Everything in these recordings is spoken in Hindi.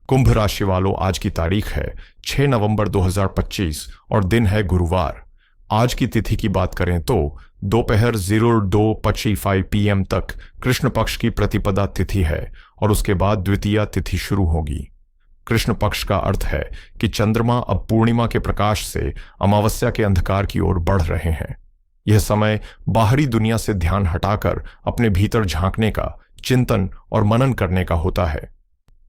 कुंभ राशि वालों, आज की तारीख है 6 नवंबर 2025 और दिन है गुरुवार। आज की तिथि की बात करें तो दोपहर 02:55 PM तक कृष्ण पक्ष की प्रतिपदा तिथि है और उसके बाद द्वितीया तिथि शुरू होगी। कृष्ण पक्ष का अर्थ है कि चंद्रमा अब पूर्णिमा के प्रकाश से अमावस्या के अंधकार की ओर बढ़ रहे हैं। यह समय बाहरी दुनिया से ध्यान हटाकर अपने भीतर झांकने का, चिंतन और मनन करने का होता है।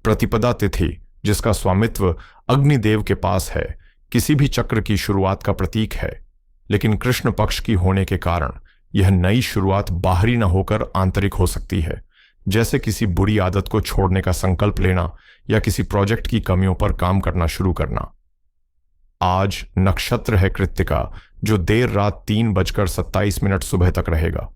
प्रतिपदा तिथि, जिसका स्वामित्व अग्निदेव के पास है, किसी भी चक्र की शुरुआत का प्रतीक है, लेकिन कृष्ण पक्ष की होने के कारण यह नई शुरुआत बाहरी न होकर आंतरिक हो सकती है, जैसे किसी बुरी आदत को छोड़ने का संकल्प लेना या किसी प्रोजेक्ट की कमियों पर काम करना शुरू करना। आज नक्षत्र है कृत्तिका, जो देर रात 3:27 सुबह तक रहेगा।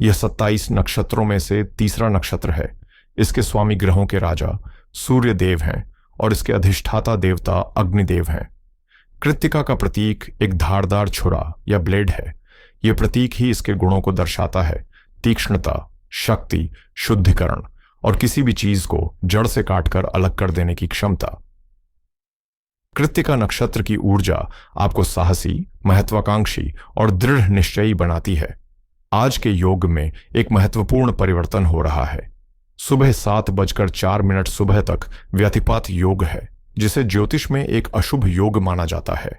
यह 27 नक्षत्रों में से तीसरा नक्षत्र है। इसके स्वामी ग्रहों के राजा सूर्य देव हैं और इसके अधिष्ठाता देवता अग्निदेव हैं। कृत्तिका का प्रतीक एक धारदार छुरा या ब्लेड है। यह प्रतीक ही इसके गुणों को दर्शाता है: तीक्ष्णता, शक्ति, शुद्धिकरण और किसी भी चीज को जड़ से काटकर अलग कर देने की क्षमता। कृत्तिका नक्षत्र की ऊर्जा आपको साहसी, महत्वाकांक्षी और दृढ़ निश्चयी बनाती है। आज के योग में एक महत्वपूर्ण परिवर्तन हो रहा है। सुबह 7:04 सुबह तक व्यतिपात योग है, जिसे ज्योतिष में एक अशुभ योग माना जाता है।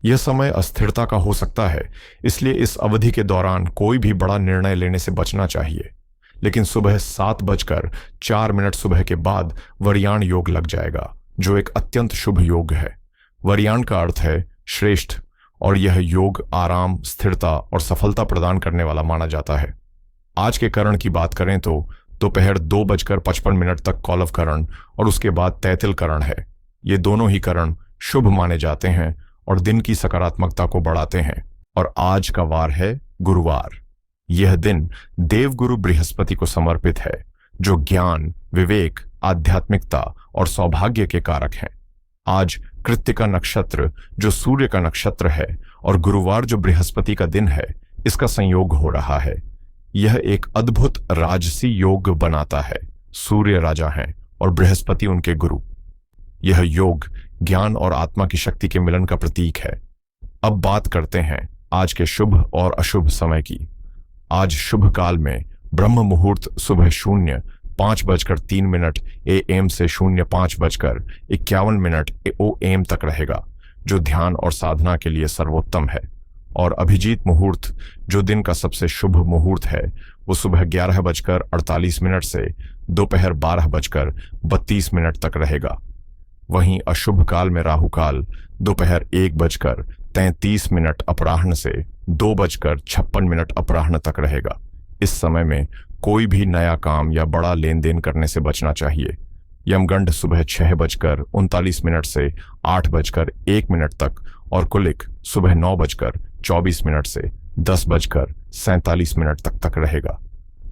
यह समय अस्थिरता का हो सकता है, इसलिए इस अवधि के दौरान कोई भी बड़ा निर्णय लेने से बचना चाहिए। लेकिन सुबह 7:04 सुबह के बाद वरियाण योग लग जाएगा, जो एक अत्यंत शुभ योग है। वरियाण का अर्थ है श्रेष्ठ, और यह योग आराम, स्थिरता और सफलता प्रदान करने वाला माना जाता है। आज के करण की बात करें तो दोपहर 2:55 तक कौलव करण और उसके बाद तैतिल करण है। ये दोनों ही करण शुभ माने जाते हैं और दिन की सकारात्मकता को बढ़ाते हैं। और आज का वार है गुरुवार। यह दिन देवगुरु बृहस्पति को समर्पित है, जो ज्ञान, विवेक, आध्यात्मिकता और सौभाग्य के कारक हैं। आज कृत्तिका नक्षत्र, जो सूर्य का नक्षत्र है, और गुरुवार, जो बृहस्पति का दिन है, इसका संयोग हो रहा है। यह एक अद्भुत राजसी योग बनाता है। सूर्य राजा हैं और बृहस्पति उनके गुरु। यह योग ज्ञान और आत्मा की शक्ति के मिलन का प्रतीक है। अब बात करते हैं आज के शुभ और अशुभ समय की। आज शुभ काल में ब्रह्म मुहूर्त सुबह 05:03 AM से 05:51 OM तक रहेगा, जो ध्यान और साधना के लिए सर्वोत्तम है। और अभिजीत मुहूर्त, जो दिन का सबसे शुभ मुहूर्त है, वो सुबह 11:48 से दोपहर 12:32 तक रहेगा। वहीं अशुभ काल में राहु काल दोपहर 1:33 अपराह्न से 2:56 अपराह्न तक रहेगा। इस समय में कोई भी नया काम या बड़ा लेन देन करने से बचना चाहिए। यमगंड सुबह 6:39 से 8:01 तक और कुलिक सुबह 9:24 से 10:47 तक रहेगा।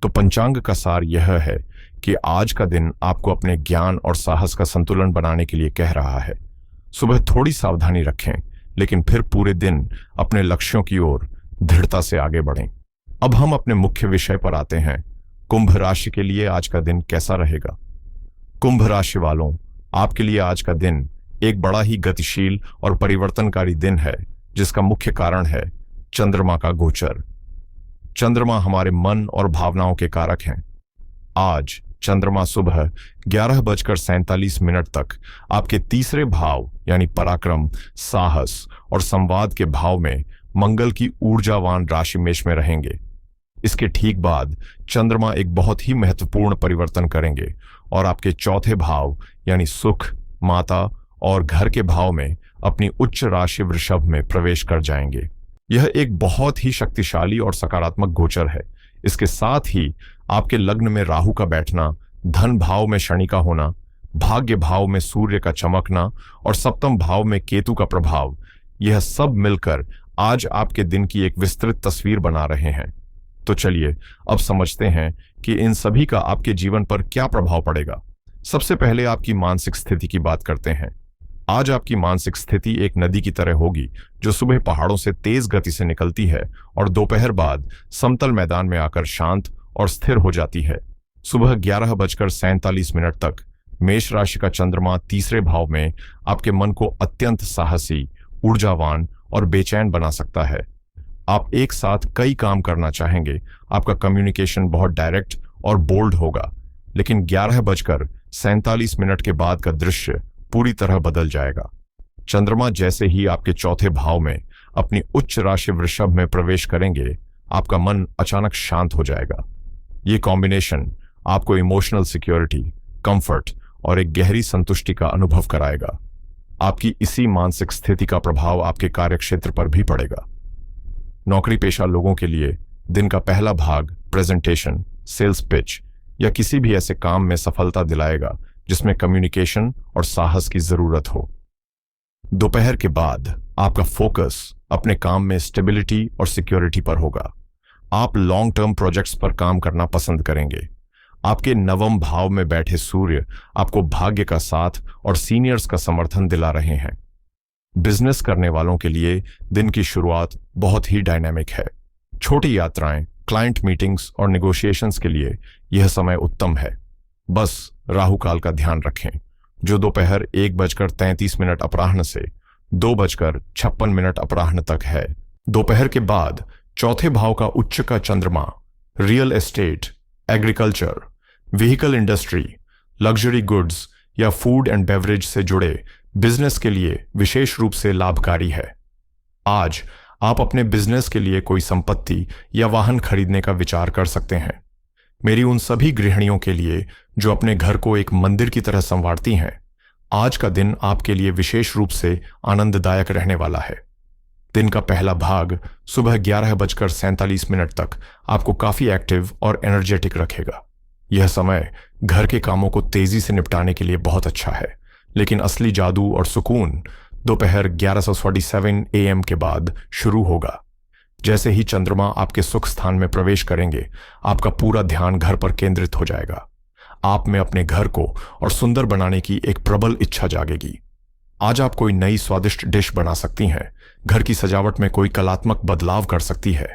तो पंचांग का सार यह है कि आज का दिन आपको अपने ज्ञान और साहस का संतुलन बनाने के लिए कह रहा है। सुबह थोड़ी सावधानी रखें, लेकिन फिर पूरे दिन अपने लक्ष्यों की ओर दृढ़ता से आगे बढ़ें। अब हम अपने मुख्य विषय पर आते हैं। कुंभ राशि के लिए आज का दिन कैसा रहेगा? कुंभ राशि वालों, आपके लिए आज का दिन एक बड़ा ही गतिशील और परिवर्तनकारी दिन है, जिसका मुख्य कारण है चंद्रमा का गोचर। चंद्रमा हमारे मन और भावनाओं के कारक हैं। आज चंद्रमा सुबह 11:47 तक आपके तीसरे भाव यानी पराक्रम, साहस और संवाद के भाव में मंगल की ऊर्जावान राशि मेष में रहेंगे। इसके ठीक बाद चंद्रमा एक बहुत ही महत्वपूर्ण परिवर्तन करेंगे और आपके चौथे भाव यानी सुख, माता और घर के भाव में अपनी उच्च राशि वृषभ में प्रवेश कर जाएंगे। यह एक बहुत ही शक्तिशाली और सकारात्मक गोचर है। इसके साथ ही आपके लग्न में राहु का बैठना, धन भाव में शनि का होना, भाग्य भाव में सूर्य का चमकना और सप्तम भाव में केतु का प्रभाव, यह सब मिलकर आज आपके दिन की एक विस्तृत तस्वीर बना रहे हैं। तो चलिए अब समझते हैं कि इन सभी का आपके जीवन पर क्या प्रभाव पड़ेगा। सबसे पहले आपकी मानसिक स्थिति की बात करते हैं। आज आपकी मानसिक स्थिति एक नदी की तरह होगी, जो सुबह पहाड़ों से तेज गति से निकलती है और दोपहर बाद समतल मैदान में आकर शांत और स्थिर हो जाती है। सुबह 11:47 तक मेष राशि का चंद्रमा तीसरे भाव में आपके मन को अत्यंत साहसी, ऊर्जावान और बेचैन बना सकता है। आप एक साथ कई काम करना चाहेंगे। आपका कम्युनिकेशन बहुत डायरेक्ट और बोल्ड होगा, लेकिन 11:47 के बाद का दृश्य पूरी तरह बदल जाएगा। चंद्रमा जैसे ही आपके चौथे भाव में अपनी उच्च राशि वृषभ में प्रवेश करेंगे, आपका मन अचानक शांत हो जाएगा। ये कॉम्बिनेशन आपको इमोशनल सिक्योरिटी, कंफर्ट और एक गहरी संतुष्टि का अनुभव कराएगा। आपकी इसी मानसिक स्थिति का प्रभाव आपके कार्यक्षेत्र पर भी पड़ेगा। नौकरी पेशा लोगों के लिए दिन का पहला भाग प्रेजेंटेशन, सेल्स पिच या किसी भी ऐसे काम में सफलता दिलाएगा जिसमें कम्युनिकेशन और साहस की जरूरत हो। दोपहर के बाद आपका फोकस अपने काम में स्टेबिलिटी और सिक्योरिटी पर होगा। आप लॉन्ग टर्म प्रोजेक्ट्स पर काम करना पसंद करेंगे। आपके नवम भाव में बैठे सूर्य आपको भाग्य का साथ और सीनियर्स का समर्थन दिला रहे हैं। बिजनेस करने वालों के लिए दिन की शुरुआत बहुत ही डायनामिक है। छोटी यात्राएं, क्लाइंट मीटिंग्स और नेगोशिएशंस के लिए यह समय उत्तम है। बस राहु काल का ध्यान रखें, जो दोपहर 1:33 अपराह्न से 2:56 अपराह्न तक है। दोपहर के बाद चौथे भाव का उच्च का चंद्रमा real estate, agriculture, vehicle industry, luxury goods या फूड एंड बेवरेज से जुड़े बिजनेस के लिए विशेष रूप से लाभकारी है। आज आप अपने बिजनेस के लिए कोई संपत्ति या वाहन खरीदने का विचार कर सकते हैं। मेरी उन सभी गृहिणियों के लिए जो अपने घर को एक मंदिर की तरह संवारती हैं, आज का दिन आपके लिए विशेष रूप से आनंददायक रहने वाला है। दिन का पहला भाग सुबह 11:47 तक आपको काफी एक्टिव और एनर्जेटिक रखेगा। यह समय घर के कामों को तेजी से निपटाने के लिए बहुत अच्छा है, लेकिन असली जादू और सुकून दोपहर 11:47 AM के बाद शुरू होगा। जैसे ही चंद्रमा आपके सुख स्थान में प्रवेश करेंगे, आपका पूरा ध्यान घर पर केंद्रित हो जाएगा। आप में अपने घर को और सुंदर बनाने की एक प्रबल इच्छा जागेगी। आज आप कोई नई स्वादिष्ट डिश बना सकती हैं, घर की सजावट में कोई कलात्मक बदलाव कर सकती है।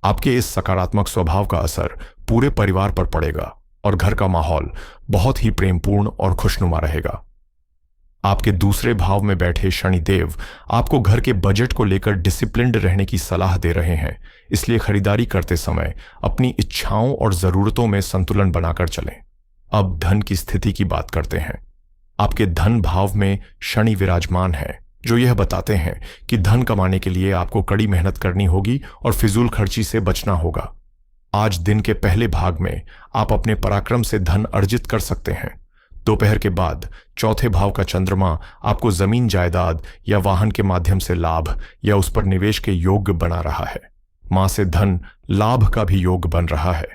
आपके इस सकारात्मक स्वभाव का असर पूरे परिवार पर पड़ेगा और घर का माहौल बहुत ही प्रेमपूर्ण और खुशनुमा रहेगा। आपके दूसरे भाव में बैठे शनिदेव आपको घर के बजट को लेकर डिसिप्लिन्ड रहने की सलाह दे रहे हैं, इसलिए खरीदारी करते समय अपनी इच्छाओं और जरूरतों में संतुलन बनाकर चलें। अब धन की स्थिति की बात करते हैं। आपके धन भाव में शनि विराजमान है, जो यह बताते हैं कि धन कमाने के लिए आपको कड़ी मेहनत करनी होगी और फिजूल खर्ची से बचना होगा। आज दिन के पहले भाग में आप अपने पराक्रम से धन अर्जित कर सकते हैं। दोपहर के बाद चौथे भाव का चंद्रमा आपको जमीन जायदाद या वाहन के माध्यम से लाभ या उस पर निवेश के योग्य बना रहा है। मां से धन लाभ का भी योग बन रहा है।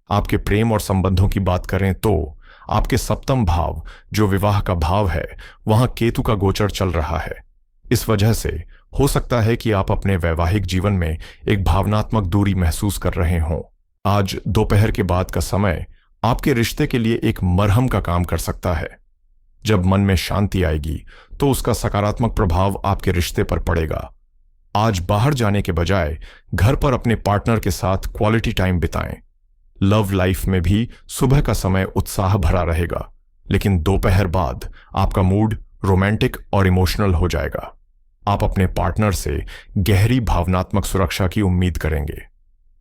आपके प्रेम और संबंधों की बात करें तो आपके सप्तम भाव, जो विवाह का भाव है, वहां केतु का गोचर चल रहा है। इस वजह से हो सकता है कि आप अपने वैवाहिक जीवन में एक भावनात्मक दूरी महसूस कर रहे हों। आज दोपहर के बाद का समय आपके रिश्ते के लिए एक मरहम का काम कर सकता है। जब मन में शांति आएगी तो उसका सकारात्मक प्रभाव आपके रिश्ते पर पड़ेगा। आज बाहर जाने के बजाय घर पर अपने पार्टनर के साथ क्वालिटी टाइम बिताएं। लव लाइफ में भी सुबह का समय उत्साह भरा रहेगा, लेकिन दोपहर बाद आपका मूड रोमांटिक और इमोशनल हो जाएगा। आप अपने पार्टनर से गहरी भावनात्मक सुरक्षा की उम्मीद करेंगे।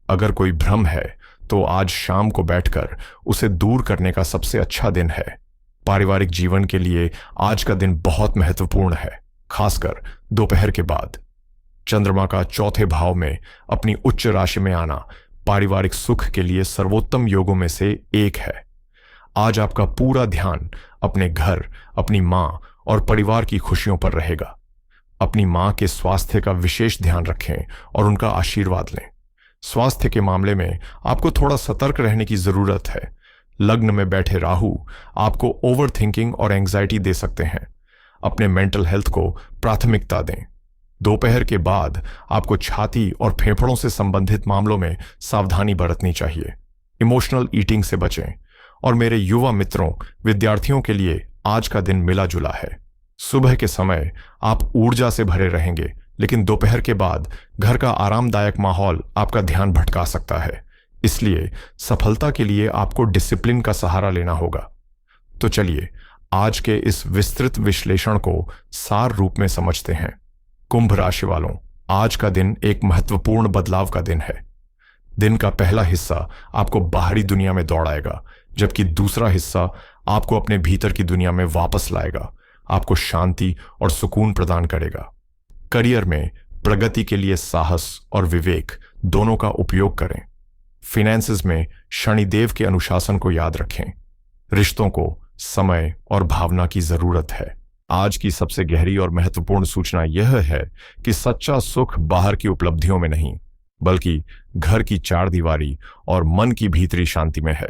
अगर कोई भ्रम है तो आज शाम को बैठकर उसे दूर करने का सबसे अच्छा दिन है। पारिवारिक जीवन के लिए आज का दिन बहुत महत्वपूर्ण है, खासकर दोपहर के बाद। चंद्रमा का चौथे भाव में अपनी उच्च राशि में आना पारिवारिक सुख के लिए सर्वोत्तम योगों में से एक है। आज आपका पूरा ध्यान अपने घर, अपनी मां और परिवार की खुशियों पर रहेगा। अपनी मां के स्वास्थ्य का विशेष ध्यान रखें और उनका आशीर्वाद लें। स्वास्थ्य के मामले में आपको थोड़ा सतर्क रहने की जरूरत है। लग्न में बैठे राहु आपको ओवर थिंकिंग और एंग्जाइटी दे सकते हैं। अपने मेंटल हेल्थ को प्राथमिकता दें। दोपहर के बाद आपको छाती और फेफड़ों से संबंधित मामलों में सावधानी बरतनी चाहिए। इमोशनल ईटिंग से बचें। और मेरे युवा मित्रों, विद्यार्थियों के लिए आज का दिन मिला जुला है। सुबह के समय आप ऊर्जा से भरे रहेंगे, लेकिन दोपहर के बाद घर का आरामदायक माहौल आपका ध्यान भटका सकता है। इसलिए सफलता के लिए आपको डिसिप्लिन का सहारा लेना होगा। तो चलिए आज के इस विस्तृत विश्लेषण को सार रूप में समझते हैं। कुंभ राशि वालों, आज का दिन एक महत्वपूर्ण बदलाव का दिन है। दिन का पहला हिस्सा आपको बाहरी दुनिया में दौड़ाएगा, जबकि दूसरा हिस्सा आपको अपने भीतर की दुनिया में वापस लाएगा, आपको शांति और सुकून प्रदान करेगा। करियर में प्रगति के लिए साहस और विवेक दोनों का उपयोग करें। फिनेंसेस में शनिदेव के अनुशासन को याद रखें। रिश्तों को समय और भावना की जरूरत है। आज की सबसे गहरी और महत्वपूर्ण सूचना यह है कि सच्चा सुख बाहर की उपलब्धियों में नहीं, बल्कि घर की चार दीवारी और मन की भीतरी शांति में है।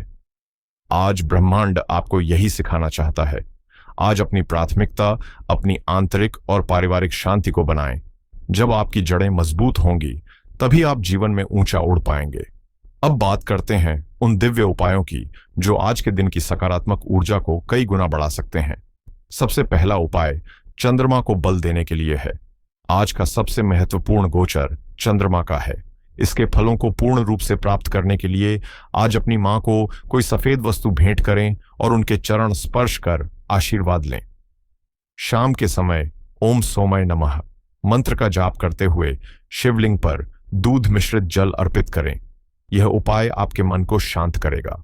आज ब्रह्मांड आपको यही सिखाना चाहता है। आज अपनी प्राथमिकता अपनी आंतरिक और पारिवारिक शांति को बनाएं। जब आपकी जड़ें मजबूत होंगी, तभी आप जीवन में ऊंचा उड़ पाएंगे। अब बात करते हैं उन दिव्य उपायों की जो आज के दिन की सकारात्मक ऊर्जा को कई गुना बढ़ा सकते हैं। सबसे पहला उपाय चंद्रमा को बल देने के लिए है। आज का सबसे महत्वपूर्ण गोचर चंद्रमा का है। इसके फलों को पूर्ण रूप से प्राप्त करने के लिए आज अपनी मां को कोई सफेद वस्तु भेंट करें और उनके चरण स्पर्श कर आशीर्वाद लें। शाम के समय ओम सोमय नमः मंत्र का जाप करते हुए शिवलिंग पर दूध मिश्रित जल अर्पित करें। यह उपाय आपके मन को शांत करेगा।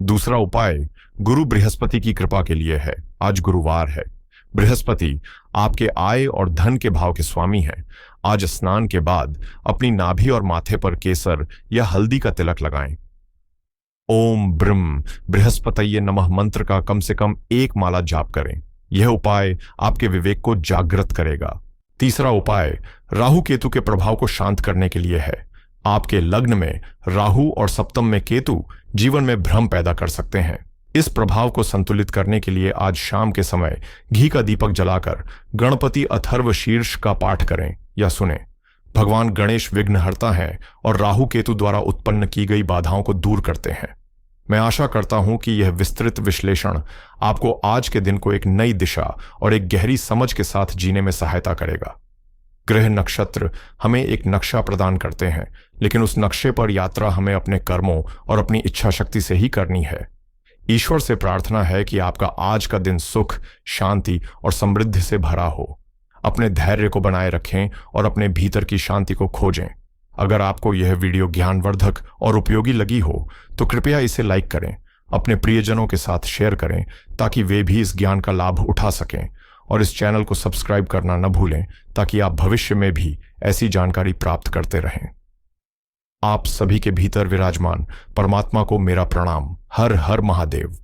दूसरा उपाय गुरु बृहस्पति की कृपा के लिए है। आज गुरुवार है। बृहस्पति आपके आय और धन के भाव के स्वामी हैं। आज स्नान के बाद अपनी नाभि और माथे पर केसर या हल्दी का तिलक लगाएं। ओम ब्रह्म बृहस्पतये नमः मंत्र का कम से कम एक माला जाप करें। यह उपाय आपके विवेक को जागृत करेगा। तीसरा उपाय राहु केतु के प्रभाव को शांत करने के लिए है। आपके लग्न में राहु और सप्तम में केतु जीवन में भ्रम पैदा कर सकते हैं। इस प्रभाव को संतुलित करने के लिए आज शाम के समय घी का दीपक जलाकर गणपति अथर्व शीर्ष का पाठ करें या सुनें। भगवान गणेश विघ्नहर्ता हैं और राहु केतु द्वारा उत्पन्न की गई बाधाओं को दूर करते हैं। मैं आशा करता हूं कि यह विस्तृत विश्लेषण आपको आज के दिन को एक नई दिशा और एक गहरी समझ के साथ जीने में सहायता करेगा। ग्रह नक्षत्र हमें एक नक्शा प्रदान करते हैं, लेकिन उस नक्शे पर यात्रा हमें अपने कर्मों और अपनी इच्छा शक्ति से ही करनी है। ईश्वर से प्रार्थना है कि आपका आज का दिन सुख, शांति और समृद्धि से भरा हो। अपने धैर्य को बनाए रखें और अपने भीतर की शांति को खोजें। अगर आपको यह वीडियो ज्ञानवर्धक और उपयोगी लगी हो तो कृपया इसे लाइक करें, अपने प्रियजनों के साथ शेयर करें ताकि वे भी इस ज्ञान का लाभ उठा सकें, और इस चैनल को सब्सक्राइब करना न भूलें ताकि आप भविष्य में भी ऐसी जानकारी प्राप्त करते रहें। आप सभी के भीतर विराजमान परमात्मा को मेरा प्रणाम। हर हर महादेव।